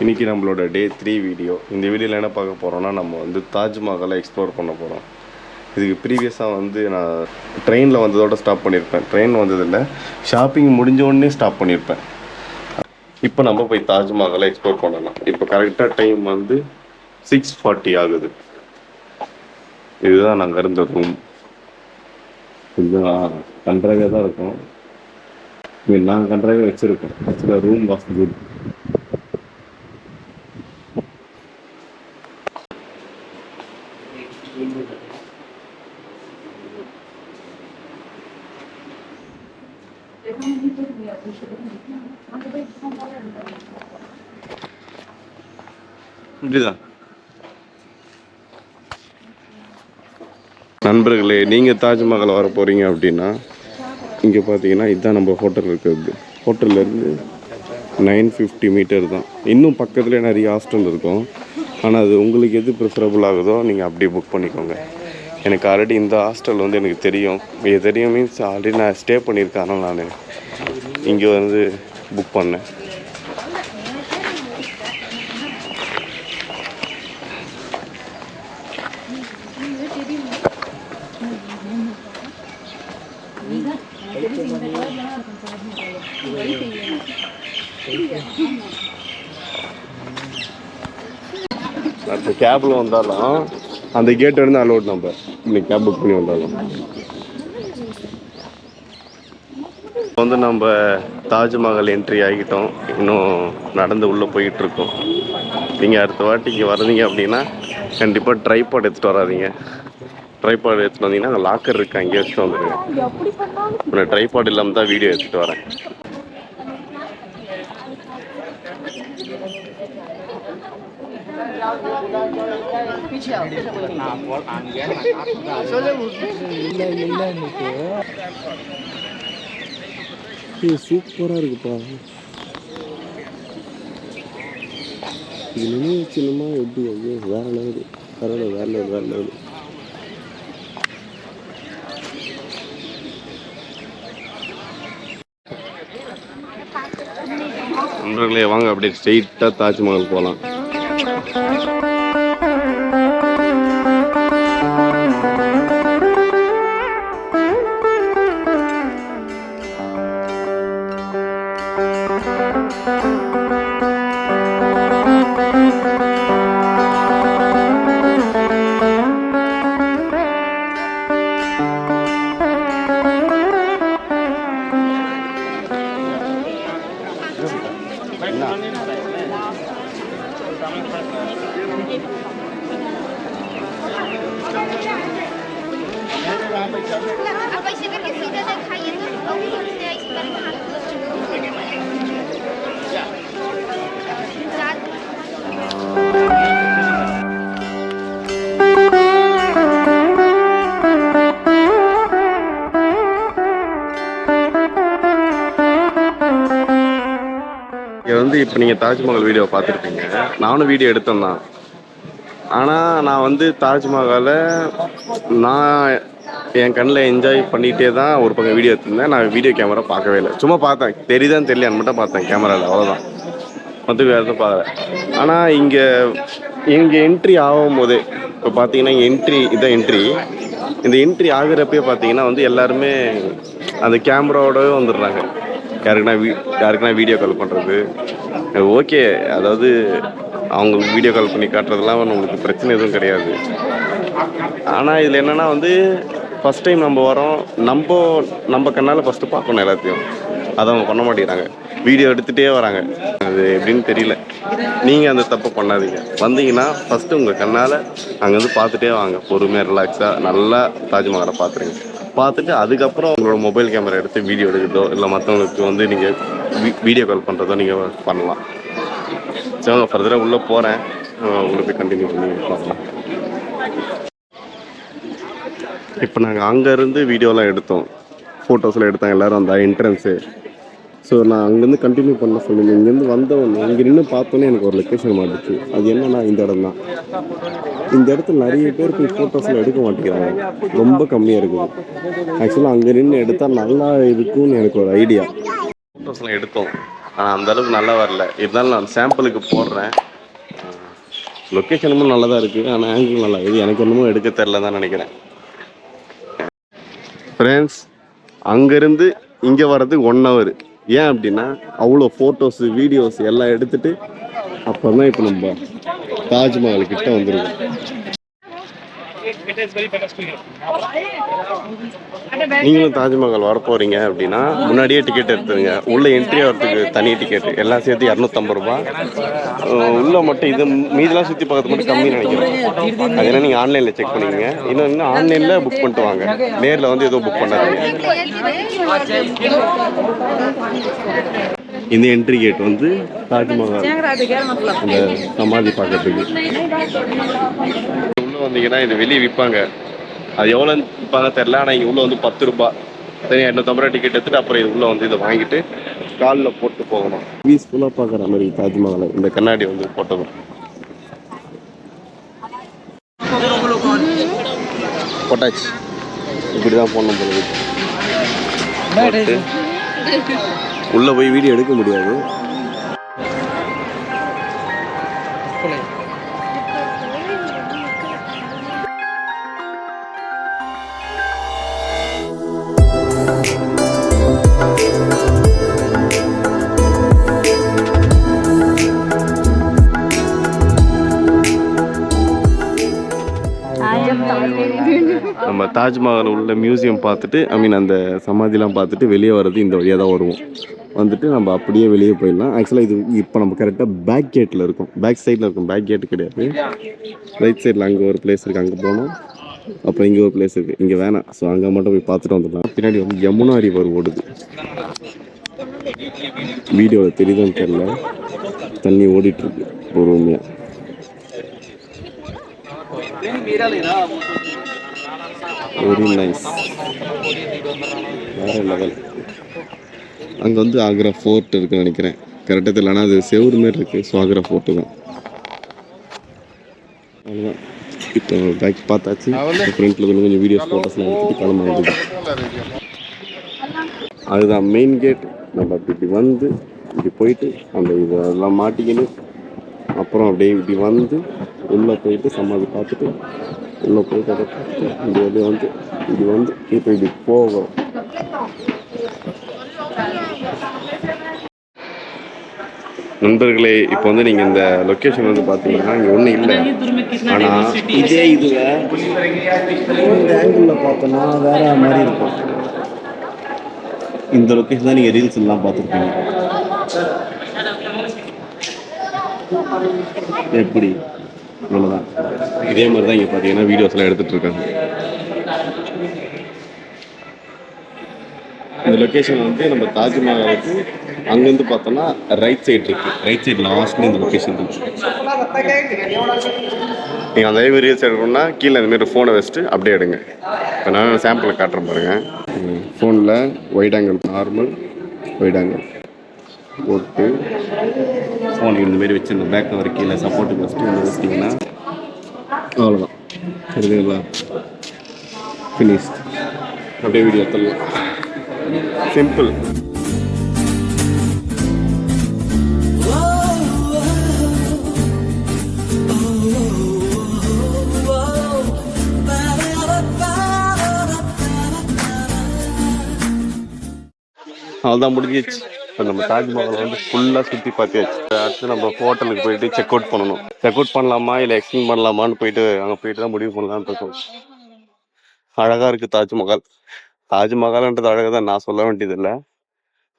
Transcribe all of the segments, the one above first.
இன்றைக்கி நம்மளோட டே 3 வீடியோ. இந்த வீடியோவில் என்ன பார்க்க போகிறோன்னா, நம்ம வந்து தாஜ்மஹாலை எக்ஸ்ப்ளோர் பண்ண போகிறோம். இதுக்கு ப்ரீவியஸாக வந்து நான் ட்ரெயினில் வந்ததோடு ஸ்டாப் பண்ணியிருப்பேன். ட்ரெயின் வந்ததில்லை, ஷாப்பிங் முடிஞ்சோடனே ஸ்டாப் பண்ணியிருப்பேன். இப்போ நம்ம போய் தாஜ்மஹாலை எக்ஸ்ப்ளோர் பண்ணலாம். இப்போ கரெக்டாக டைம் வந்து 6:40 ஆகுது. இதுதான் நாங்கள் இருந்த ரூம். இதுதான் கன்றாவே தான் இருக்கும். நாங்கள் கன்றாவே வச்சுருக்கோம். ஆக்சுவலாக ரூம் வாஸ் குட். இப்படிதான் நண்பர்களே, நீங்கள் தாஜ்மஹால் வர போகிறீங்க அப்படின்னா இங்கே பார்த்தீங்கன்னா இதுதான் நம்ம ஹோட்டல் இருக்கிறது. ஹோட்டல்லேருந்து 950 மீட்டர் தான். இன்னும் பக்கத்துலேயே நிறைய ஹாஸ்டல் இருக்கும். ஆனால் அது உங்களுக்கு எது ப்ரிஃபரபுள் ஆகுதோ நீங்கள் அப்படியே புக் பண்ணிக்கோங்க. எனக்கு ஆல்ரெடி இந்த ஹாஸ்டல் வந்து எனக்கு தெரியும். இது தெரியும் மீன்ஸ் ஆல்ரெடி நான் ஸ்டே பண்ணியிருக்கேன். ஆனால் நான் இங்கே வந்து புக் பண்ணேன். அடுத்த கேபில் வந்தாலும் அந்த கேட் வந்து அலோட். நம்ம இன்னைக்கு கேப் புக் பண்ணி வந்தாலும் வந்து நம்ம தாஜ்மஹால் என்ட்ரி ஆகிட்டோம். இன்னும் நடந்து உள்ளே போயிட்டுருக்கோம். நீங்கள் அடுத்த வாட்டி இங்கே வர்றீங்க அப்படின்னா கண்டிப்பாக ட்ரைபாட் எடுத்துகிட்டு வராதிங்க. ட்ரைபாட் எடுத்துகிட்டு வந்தீங்கன்னா அங்கே லாக்கர் இருக்குது, அங்கேயே வச்சுட்டு வந்துடுங்க. நான் ட்ரைபாட் இல்லாமல் தான் வீடியோ எடுத்துகிட்டு வரேன். சூப்பராக இருக்குப்பா. இது நினைவு சின்னமா எப்படி ஐயோ வேற லெவல், பரவாயில்ல, வேற லெவல், வேற லெவல். நண்பர்களே வாங்க அப்படியே ஸ்ட்ரெயிட்டாக தாஜ்மஹால் போகலாம். இப்போ நீங்கள் தாஜ்மஹால் வீடியோ பார்த்துருப்பீங்க. நானும் வீடியோ எடுத்தேன் தான். ஆனால் நான் வந்து தாஜ்மஹாலை நான் என் கண்ணில் என்ஜாய் பண்ணிகிட்டே தான் ஒரு பக்கம் வீடியோ எடுத்திருந்தேன். நான் வீடியோ கேமரா பார்க்கவே இல்லை. சும்மா பார்த்தேன், தெரியுதான்னு தெரியலையான்னு மட்டும் பார்த்தேன் கேமராவில், அவ்வளோதான். மற்ற வேறு எதுவும் பார்க்கல. ஆனால் இங்கே என்ட்ரி ஆகும் போதே இப்போ பார்த்தீங்கன்னா இங்கே இதான் என்ட்ரி. இந்த என்ட்ரி ஆகுறப்பே பார்த்தீங்கன்னா வந்து எல்லாருமே அந்த கேமராவோடவே வந்துடுறாங்க. யாருக்குன்னா வீடியோ கால் பண்ணுறது ஓகே. அதாவது அவங்களுக்கு வீடியோ கால் பண்ணி காட்டுறதுலாம் நம்மளுக்கு பிரச்சனை எதுவும் கிடையாது. ஆனால் இதில் என்னென்னா வந்து ஃபஸ்ட் டைம் நம்ம வரோம், நம்ம கண்ணால் ஃபஸ்ட்டு பார்க்கணும் எல்லாத்தையும். அதை அவங்க பண்ண மாட்டேங்கிறாங்க, வீடியோ எடுத்துகிட்டே வராங்க. அது எப்படின்னு தெரியல. நீங்கள் அந்த தப்பை பண்ணாதீங்க. வந்தீங்கன்னா ஃபஸ்ட்டு உங்கள் கண்ணால் அங்கே வந்து பார்த்துட்டே வாங்க. பொறுமையாக ரிலாக்ஸாக நல்லா தாஜ்மஹாலை பார்த்துருங்க. பார்த்துட்டு அதுக்கப்புறம் உங்களோட மொபைல் கேமரா எடுத்து வீடியோ எடுக்கிறதோ இல்லை மற்றவங்களுக்கு வந்து நீங்கள் வீடியோ கால் பண்ணுறதோ நீங்கள் பண்ணலாம். சரி, அவங்க ஃபர்தராக உள்ளே போகிறேன், உங்களுக்கு கண்டினியூ பண்ணி பார்க்கலாம். இப்போ நாங்கள் அங்கேருந்து வீடியோலாம் எடுத்தோம், ஃபோட்டோஸ்லாம் எடுத்தாங்க எல்லோரும் அந்த என்ட்ரன்ஸு. ஸோ நான் அங்கேருந்து கண்டினியூ பண்ண சொல்லுங்கள். இங்கேருந்து வந்தவொடனே இங்கே நின்று பார்த்தோன்னே எனக்கு ஒரு லொக்கேஷன் மாட்டுச்சு. அது என்னன்னா இந்த இடம் தான். இந்த இடத்துல நிறைய பேர் போய் ஃபோட்டோஸ்லாம் எடுக்க மாட்டேங்கிறாங்க, ரொம்ப கம்மியாக இருக்குது. ஆக்சுவலாக அங்கே நின்று எடுத்தால் நல்லா இருக்கும்னு எனக்கு ஒரு ஐடியா. ஃபோட்டோஸ்லாம் எடுத்தோம். ஆனால் அந்த அளவுக்கு நல்லா வரல. இருந்தாலும் நான் சாம்பிளுக்கு போடுறேன். லொக்கேஷனும் நல்லா தான் இருக்குது, ஆனால் ஆங்கிள் நல்லா இருக்குது. எனக்கு என்னமோ எடுக்க தெரில தான் நினைக்கிறேன். ஃப்ரெண்ட்ஸ், அங்கேருந்து இங்கே வர்றதுக்கு 1 hour. ஏன் அப்படின்னா அவ்வளோ ஃபோட்டோஸு வீடியோஸ் எல்லாம் எடுத்துகிட்டு அப்புறம் தான் இப்போ நம்ம தாஜ்மஹால் கிட்ட வந்துருக்கோம். நீங்களும் தாஜ்மஹால் வர போறீங்க அப்படின்னா முன்னாடியே டிக்கெட் எடுத்துருங்க. உள்ள என்ட்ரி ஆகிறதுக்கு தனி டிக்கெட், எல்லாம் சேர்த்து 250 ரூபா. உள்ள மட்டும் இது மீதெல்லாம் சுற்றி பார்க்கறது மட்டும் கம்மி நினைக்கிறேன். அது என்ன நீங்கள் ஆன்லைனில் செக் பண்ணிக்கங்க. இன்னும் ஆன்லைனில் புக் பண்ணிட்டு வாங்க, நேரில் வந்து எதுவும் புக் பண்ணாதீங்க. இந்த என்ட்ரி கேட் வந்து தாஜ்மஹால் அந்த சமாதி பார்க்கறதுக்கு. உள்ள வந்தீங்கன்னா இது வெளியே விற்பாங்க. அது எவ்வளோ விற்பாங்க தெரில, ஆனால் இங்கே உள்ள வந்து 10 ரூபா. சரி, 250 ரூபா டிக்கெட் எடுத்துட்டு அப்புறம் இது உள்ள வந்து இதை வாங்கிட்டு காலில் போட்டு போகணும். பீஸ்ஃபுல்லாக பார்க்குற மாதிரி தாஜ்மஹாலை இந்த கண்ணாடி வந்து போட்டதும் போட்டாச்சு. இப்படி தான் போடணும் போல. உள்ளே போய் வீடியோ எடுக்க முடியாது. நம்ம தாஜ்மஹால் உள்ள மியூசியம் பார்த்துட்டு, அந்த சமாதிலாம் பார்த்துட்டு வெளியே வர்றது இந்த வழியாக தான் வருவோம். வந்துட்டு நம்ம அப்படியே வெளியே போயிடலாம். ஆக்சுவலாக இது இப்போ நம்ம கரெக்டாக பேக் கேட்டில் இருக்கும், பேக் சைடில் இருக்கும். பேக் கேட்டு கிடையாது, ரைட் சைடில் அங்கே ஒரு பிளேஸ் இருக்குது, அங்கே போகணும். அப்புறம் இங்கே ஒரு பிளேஸ் இருக்குது, இங்கே வேணாம். ஸோ அங்கே மட்டும் போய் பார்த்துட்டு வந்துடலாம். பின்னாடி வந்து யமுனா ரிவர் ஓடுது. வீடியோவில் தெரியுதுன்னு தெரியல, தண்ணி ஓடிட்டுருக்கு பொறுமையாக. வெரி நைஸ், வேற லெவல். அங்கே வந்து ஆக்ரா ஃபோர்ட் இருக்குன்னு நினைக்கிறேன், கரெக்டாக தெரியல. ஆனால் அது செவ்வறு மாதிரி இருக்குது. ஸோ ஆக்ரா ஃபோர்ட்டு தான். அவ்வளோதான். இப்போ பேக் பார்த்தாச்சு. ஃப்ரண்ட்டில் கொஞ்சம் வீடியோஸ் ஃபோட்டோஸ்லாம் எடுத்துகிட்டு கிளம்ப வேண்டியது. அதுதான் மெயின் கேட். நம்ம இப்படி வந்து இப்படி போயிட்டு அந்த இதெல்லாம் மாட்டிக்கின்னு அப்புறம் அப்படியே இப்படி வந்து உள்ளே போயிட்டு சமாதி பார்த்துட்டு உள்ளே போயிட்டு அதை பார்த்துட்டு இப்படி வந்து இப்படி வந்து இப்போ இப்படி போகும். நண்பர்களே, இப்போ வந்து நீங்கள் இந்த லொக்கேஷன் வந்து பார்த்தீங்கன்னா இங்கே ஒன்றும் இல்லை. ஆனால் இதே இதில் இந்த ஆங்கிளில் பார்த்தோன்னா வேற மாதிரி இருக்கும். இந்த லொக்கேஷன் தான் நீங்கள் ரீல்ஸ் எல்லாம் பார்த்துருப்பீங்க. எப்படி இவ்வளோதான். இதே மாதிரி தான் இங்கே பார்த்தீங்கன்னா வீடியோஸ்லாம் எடுத்துகிட்டு இருக்காங்க. இந்த லொக்கேஷன் வந்து நம்ம தாஜ்மஹாலுக்கு அங்கேருந்து பார்த்தோன்னா ரைட் சைடு இருக்குது. ரைட் சைடு லாஸ்ட்ல இந்த லொக்கேஷன் இருக்குது. நீங்கள் அந்த மாதிரி ரீல்ஸ் எடுக்கணும்னா கீழே இந்தமாரி ஃபோனை வச்சுட்டு அப்படியே எடுங்க. இப்போ நான் சாம்பிளை காட்டுறேன் பாருங்கள். ஃபோனில் white angle, normal white angle போட்டு ஃபோனுக்கு இந்தமாரி வச்சு இந்த பேக் கவர் கீழே சப்போர்ட்டுக்கு வச்சுட்டு இங்கே வச்சிட்டிங்கன்னா அவ்வளோதான். சரிங்களா? ஃபினிஷ். அப்படியே வீடியோ எடுத்துடலாம். சிம்பிள். அவ்வளோதான், முடிஞ்சிச்சு. இப்போ நம்ம தாஜ்மஹால் வந்து ஃபுல்லாக சுற்றி பார்த்தாச்சு. அடுத்து நம்ம ஹோட்டலுக்கு போயிட்டு செக் அவுட் பண்ணணும். செக் அவுட் பண்ணலாமா இல்லை எக்ஸ்டெண்ட் பண்ணலாமான்னு போயிட்டு அங்கே போயிட்டு தான் முடிவு பண்ணலான்னு இருக்கோம். அழகாக இருக்குது தாஜ்மஹால். தாஜ்மஹால்ன்றது அழகாக தான், நான் சொல்ல வேண்டியதில்லை.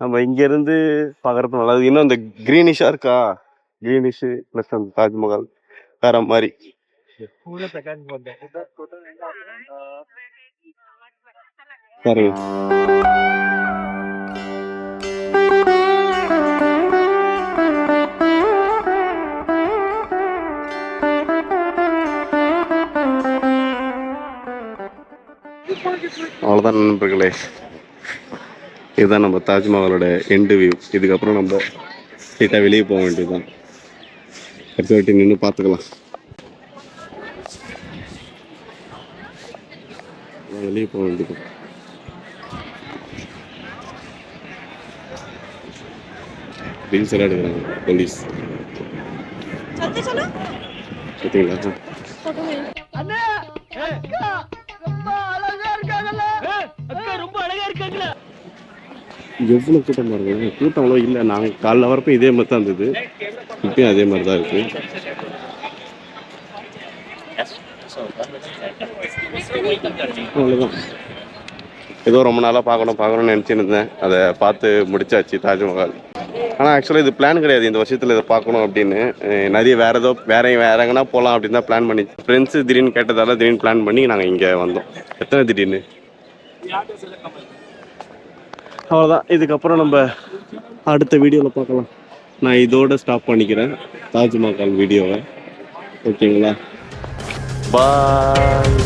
நம்ம இங்கேருந்து பார்க்குறது நல்லது. இன்னும் அந்த க்ரீனிஷாக இருக்கா, க்ரீனிஷு ப்ளஸ் அந்த தாஜ்மஹால் வேற மாதிரி. சரி, அவ்வளோதான் நண்பர்களே. இதுதான் நம்ம தாஜ்மஹாலோட எண்டு வியூ. இதுக்கப்புறம் நம்ம ஸ்ட்ரெயிட்டாக வெளியே போக வேண்டியதுதான். அடுத்த வாட்டி நின்று பார்த்துக்கலாம். வெளியே போக வேண்டியது. ரீல்ஸ் எல்லாம் எடுக்கிறாங்க போலீஸ். பார்த்தீங்களா? எவ்வளோ கூட்டம் பாருங்க. கூட்டம் அவ்வளோ இல்லை. நாங்கள் காலைல வரப்போ இதே மாதிரி தான் இருந்தது. இப்பயும் அதே மாதிரி தான் இருக்கு. அவ்வளோதான். ஏதோ ரொம்ப நாளாக பார்க்கணும்னு நினச்சின்னு இருந்தேன். அதை பார்த்து முடிச்சாச்சு தாஜ்மஹால். ஆனால் ஆக்சுவலாக இது பிளான் கிடையாது இந்த வருஷத்தில் இதை பார்க்கணும் அப்படின்னு. நிறைய வேற எங்கன்னா போகலாம் அப்படின்னு தான் பிளான் பண்ணி ஃப்ரெண்ட்ஸு திடீர்னு கேட்டதால திடீர்னு பிளான் பண்ணி நாங்கள் இங்கே வந்தோம். எத்தனை திடீர்னு. அவ்வளோதான். இதுக்கப்புறம் நம்ம அடுத்த வீடியோவில் பார்க்கலாம். நான் இதோட ஸ்டாப் பண்ணிக்கிறேன் தாஜ்மஹால் வீடியோவை. ஓகேங்களா? பாய்.